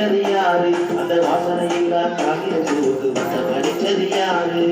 அடிச்சது யாரு அந்த வாசனையில் தான் காகித போது வண்ணம் அடிச்சது யாரு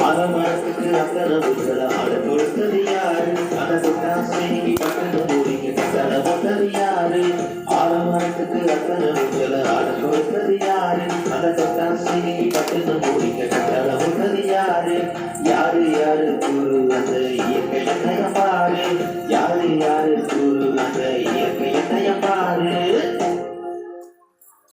ஆலமரத்துக்கு அக்கறை உங்களை ஆட கொடுத்தது யாரு அந்த சுட்டாசனைக்கு பக்கத்து மூடிக்கு கட்டளை போட்டது யாரு ஆலமரத்துக்கு அக்கறை உங்களை ஆட கொடுத்தது யாரு அந்த